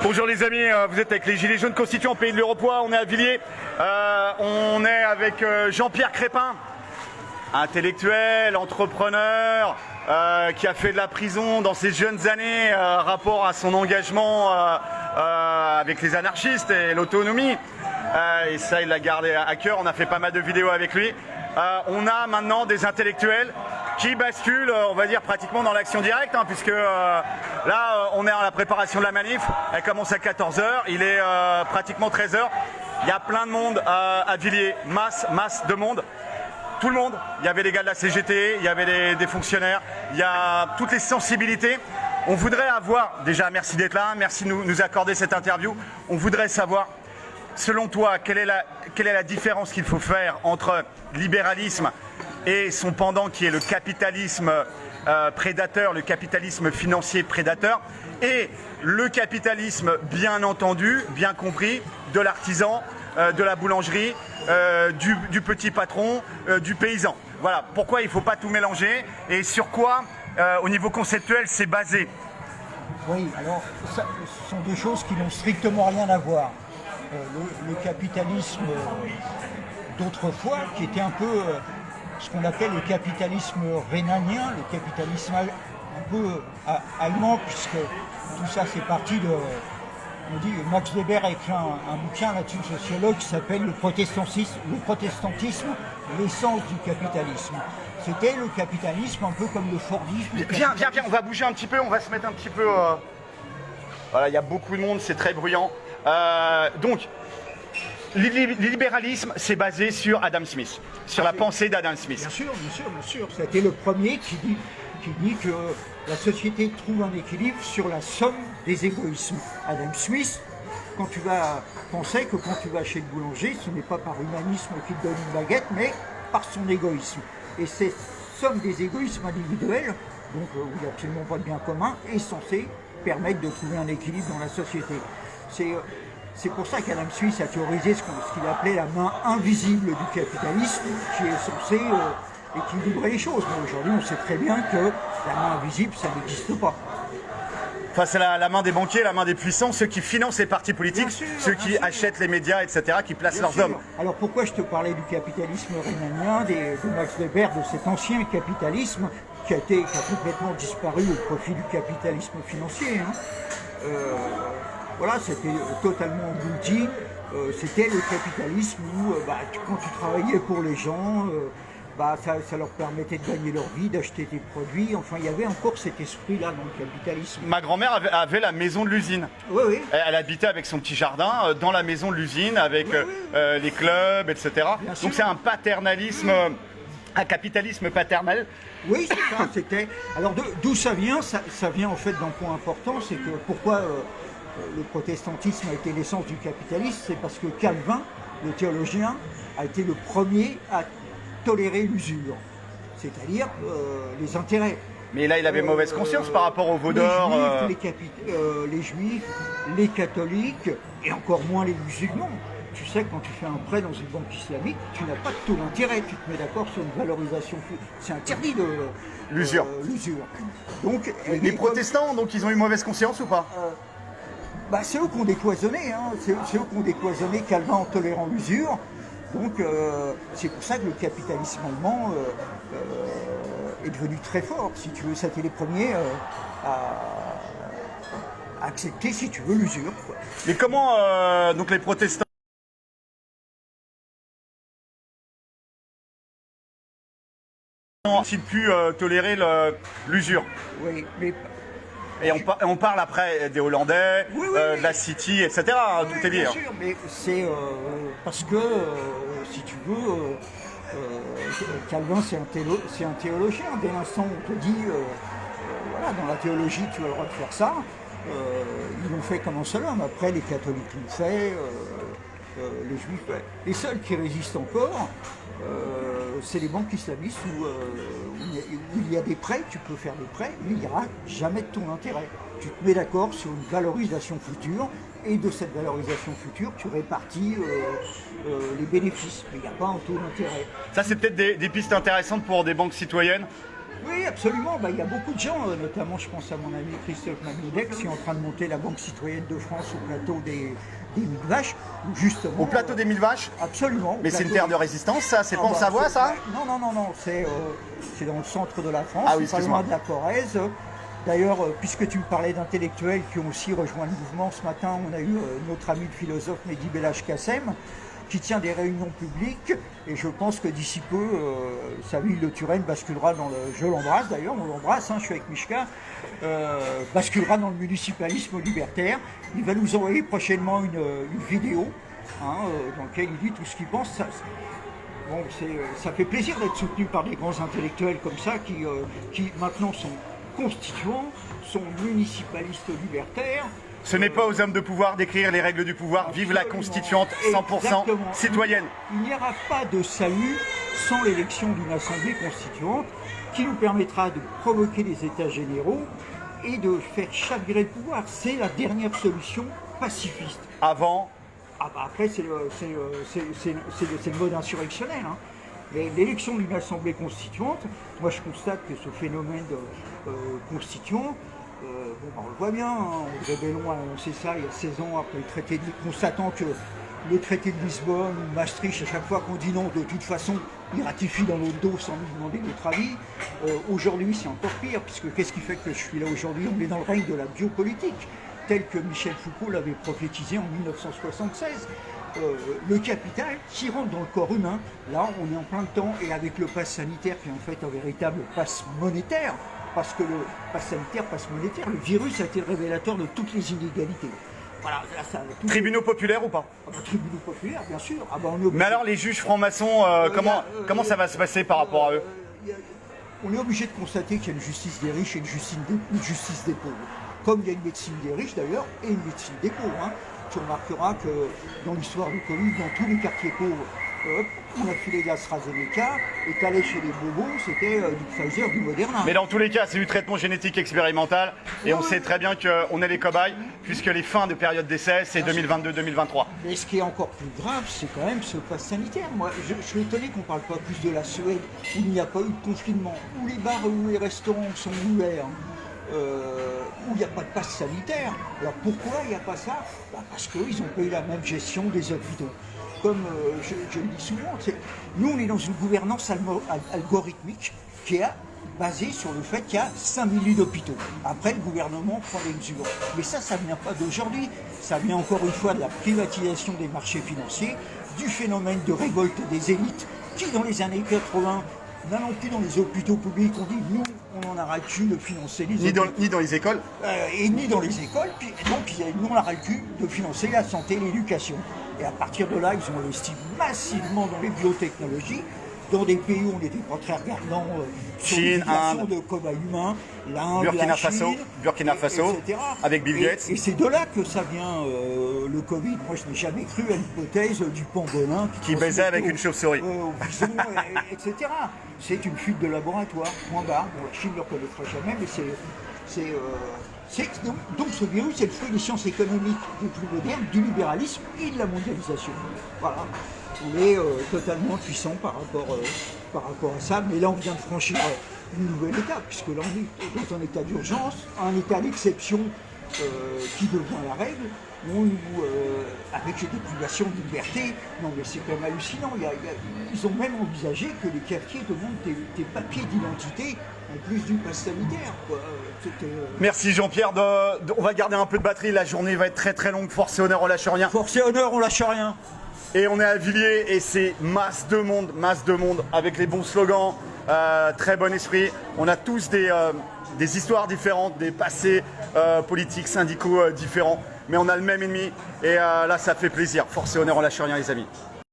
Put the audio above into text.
Bonjour les amis, vous êtes avec les Gilets jaunes constituants Pays de l'Europois, on est à Villiers, on est avec Jean-Pierre Crespin, intellectuel, entrepreneur, qui a fait de la prison dans ses jeunes années, rapport à son engagement avec les anarchistes et l'autonomie, et ça il l'a gardé à cœur, on a fait pas mal de vidéos avec lui. On a maintenant des intellectuels qui basculent, on va dire, pratiquement dans l'action directe, puisque là, on est à la préparation de la manif, elle commence à 14 h, il est pratiquement 13 h, il y a plein de monde à Villiers, masse de monde, tout le monde, il y avait les gars de la CGT, il y avait des fonctionnaires, il y a toutes les sensibilités. On voudrait avoir, déjà merci d'être là, merci de nous accorder cette interview, on voudrait savoir, selon toi, quelle est la différence qu'il faut faire entre libéralisme et son pendant qui est le capitalisme prédateur, le capitalisme financier prédateur, et le capitalisme bien entendu, bien compris, de l'artisan, de la boulangerie, du petit patron, du paysan. Voilà, pourquoi il ne faut pas tout mélanger et sur quoi, au niveau conceptuel, c'est basé. Oui, alors, ce sont des choses qui n'ont strictement rien à voir. Le capitalisme d'autrefois, qui était un peu ce qu'on appelle le capitalisme rhénanien, le capitalisme un peu allemand, puisque tout ça c'est parti de... On dit, Max Weber a écrit un bouquin là-dessus, sociologue, qui s'appelle le protestantisme, l'essence du capitalisme. C'était le capitalisme un peu comme le fordisme. Viens, on va bouger un petit peu, on va se mettre un petit peu... Voilà, il y a beaucoup de monde, c'est très bruyant. Donc, le libéralisme, c'est basé sur Adam Smith, sur la pensée d'Adam Smith. Bien sûr. C'était le premier qui dit que la société trouve un équilibre sur la somme des égoïsmes. Adam Smith, pensait que quand tu vas chez le boulanger, ce n'est pas par humanisme qu'il te donne une baguette, mais par son égoïsme. Et cette somme des égoïsmes individuels, donc où il n'y a absolument pas de bien commun, est censée permettre de trouver un équilibre dans la société. C'est pour ça qu'Adam Smith a théorisé ce qu'il appelait la main invisible du capitalisme, qui est censée équilibrer les choses. Mais aujourd'hui, on sait très bien que la main invisible, ça n'existe pas. Enfin, c'est la main des banquiers, la main des puissants, ceux qui financent les partis politiques, ceux qui achètent les médias, etc., qui placent leurs hommes. Alors pourquoi je te parlais du capitalisme rhénanien, de Max Weber, de cet ancien capitalisme qui a complètement disparu au profit du capitalisme financier, voilà, c'était totalement englouti. C'était le capitalisme où, quand tu travaillais pour les gens, ça leur permettait de gagner leur vie, d'acheter des produits. Enfin, il y avait encore cet esprit-là dans le capitalisme. Ma grand-mère avait la maison de l'usine. Oui. Elle habitait avec son petit jardin dans la maison de l'usine, avec les clubs, etc. Donc c'est un paternalisme, un capitalisme paternel. Oui, c'est ça. C'était. Alors d'où ça vient? Ça vient en fait d'un point important, c'est que pourquoi le protestantisme a été l'essence du capitalisme, c'est parce que Calvin, le théologien, a été le premier à tolérer l'usure, c'est-à-dire les intérêts. Mais là, il avait mauvaise conscience par rapport aux veaux d'or. Les juifs, les catholiques, et encore moins les musulmans. Tu sais, quand tu fais un prêt dans une banque islamique, tu n'as pas de taux d'intérêt, tu te mets d'accord sur une valorisation. C'est interdit de l'usure. Donc, les protestants, donc, ils ont eu mauvaise conscience ou pas? C'est eux qui ont décloisonné, c'est eux qui ont décloisonné Calvin en tolérant l'usure. Donc c'est pour ça que le capitalisme allemand est devenu très fort, si tu veux. C'était les premiers à accepter, si tu veux, l'usure. Mais comment donc les protestants ont-ils pu tolérer l'usure? Oui, mais... Et on parle après des Hollandais, de la City, etc. Tout est lié. Bien sûr, mais c'est parce que, si tu veux, Calvin c'est un théologien. Dès l'instant où on te dit, voilà, dans la théologie tu as le droit de faire ça, ils l'ont fait comme un seul homme. Après les catholiques l'ont fait, les juifs. Les seuls qui résistent encore, c'est les banques islamistes où il y a des prêts, tu peux faire des prêts, mais il n'y aura jamais de taux d'intérêt. Tu te mets d'accord sur une valorisation future, et de cette valorisation future, tu répartis les bénéfices, mais il n'y a pas un taux d'intérêt. Ça, c'est peut-être des pistes intéressantes pour des banques citoyennes Oui, absolument. Il y a beaucoup de gens, notamment je pense à mon ami Christophe Magnodex, qui est en train de monter la Banque citoyenne de France au plateau des Mille Vaches, où justement... Au plateau des Mille Vaches? Absolument. Mais c'est une terre de résistance, ça? C'est pas en Savoie, ça? Non, c'est dans le centre de la France, Ah oui, pas loin de la Corrèze. D'ailleurs, puisque tu me parlais d'intellectuels qui ont aussi rejoint le mouvement, ce matin, on a eu notre ami le philosophe Mehdi Belhaj-Kassem, qui tient des réunions publiques, et je pense que d'ici peu, Saville Le Turenne basculera dans le... Je l'embrasse d'ailleurs, on l'embrasse, je suis avec Mishka, basculera dans le municipalisme libertaire. Il va nous envoyer prochainement une vidéo, dans laquelle il dit tout ce qu'il pense. Ça fait plaisir d'être soutenu par des grands intellectuels comme ça, qui maintenant sont constituants, sont municipalistes libertaires. Ce n'est pas aux hommes de pouvoir d'écrire les règles du pouvoir. Vive la constituante 100% Exactement. citoyenne. Il n'y aura pas de salut sans l'élection d'une assemblée constituante qui nous permettra de provoquer des états généraux et de faire chavirer le pouvoir. C'est la dernière solution pacifiste. Avant, Après, c'est le mode insurrectionnel. Mais l'élection d'une assemblée constituante, moi je constate que ce phénomène constituant, on le voit bien, André Bellon a annoncé ça il y a 16 ans après le traité constatant que le traité de Lisbonne ou Maastricht, à chaque fois qu'on dit non, de toute façon, il ratifie dans notre dos sans nous demander notre avis. Aujourd'hui, c'est encore pire, puisque qu'est-ce qui fait que je suis là aujourd'hui? On est dans le règne de la biopolitique, tel que Michel Foucault l'avait prophétisé en 1976. Le capital qui rentre dans le corps humain, là on est en plein temps, et avec le pass sanitaire qui est en fait un véritable pass monétaire, parce que le pass sanitaire, pass monétaire, le virus a été le révélateur de toutes les inégalités. Voilà, tribunaux populaires ou pas? Tribunaux populaires, bien sûr. Mais alors les juges francs-maçons, comment ça va se passer par rapport à eux? On est obligé de constater qu'il y a une justice des riches et une justice des pauvres. Comme il y a une médecine des riches d'ailleurs et une médecine des pauvres. Tu remarqueras que dans l'histoire du Covid, dans tous les quartiers pauvres, on a filé d'AstraZeneca, et t'allais chez les bobos, c'était du Pfizer, du Moderna. Mais dans tous les cas, c'est du traitement génétique expérimental, et on sait très bien qu'on est les cobayes, puisque les fins de période d'essai, c'est 2022-2023. Mais ce qui est encore plus grave, c'est quand même ce pass sanitaire. Moi, je suis étonné qu'on ne parle pas plus de la Suède, où il n'y a pas eu de confinement, où les bars ou les restaurants sont ouverts. Où il n'y a pas de passe sanitaire. Alors pourquoi il n'y a pas ça? Parce qu'ils ont pas eu la même gestion des hôpitaux. Comme je le dis souvent, nous on est dans une gouvernance algorithmique qui est basée sur le fait qu'il y a 5000 lits d'hôpitaux. Après le gouvernement prend des mesures. Mais ça ne vient pas d'aujourd'hui. Ça vient encore une fois de la privatisation des marchés financiers, du phénomène de révolte des élites qui dans les années 80 n'allons plus dans les hôpitaux publics, on dit nous on en a ras le cul de financer les hôpitaux. Ni dans les écoles et ni dans les écoles, puis donc nous on a ras le cul de financer la santé et l'éducation. Et à partir de là, ils ont investi massivement dans les biotechnologies, dans des pays où on n'était pas très regardant sur Chine, Inde, de cobayes humains, l'Inde, Burkina Faso, etc. avec Bill Gates. Et c'est de là que ça vient le Covid. Moi, je n'ai jamais cru à l'hypothèse du pangolin qui baisait avec une chauve-souris. Au bison, etc. C'est une fuite de laboratoire, point barre. Bon, la Chine ne le reconnaîtra jamais, mais donc ce virus, c'est le fruit des sciences économiques les plus modernes, du libéralisme et de la mondialisation. Voilà. On est totalement puissant par rapport à ça, mais là on vient de franchir une nouvelle étape, puisque là on est dans un état d'urgence, un état d'exception qui devient la règle, avec des privations de liberté. Non mais c'est quand même hallucinant, ils ont même envisagé que les quartiers demandent des papiers d'identité en plus du pass sanitaire. Merci Jean-Pierre, on va garder un peu de batterie, la journée va être très très longue, force et honneur, on lâche rien. Force et honneur, on lâche rien. Et on est à Villiers et c'est masse de monde avec les bons slogans, très bon esprit. On a tous des histoires différentes, des passés politiques, syndicaux différents, mais on a le même ennemi et là ça fait plaisir. Force et honneur, on lâche rien les amis.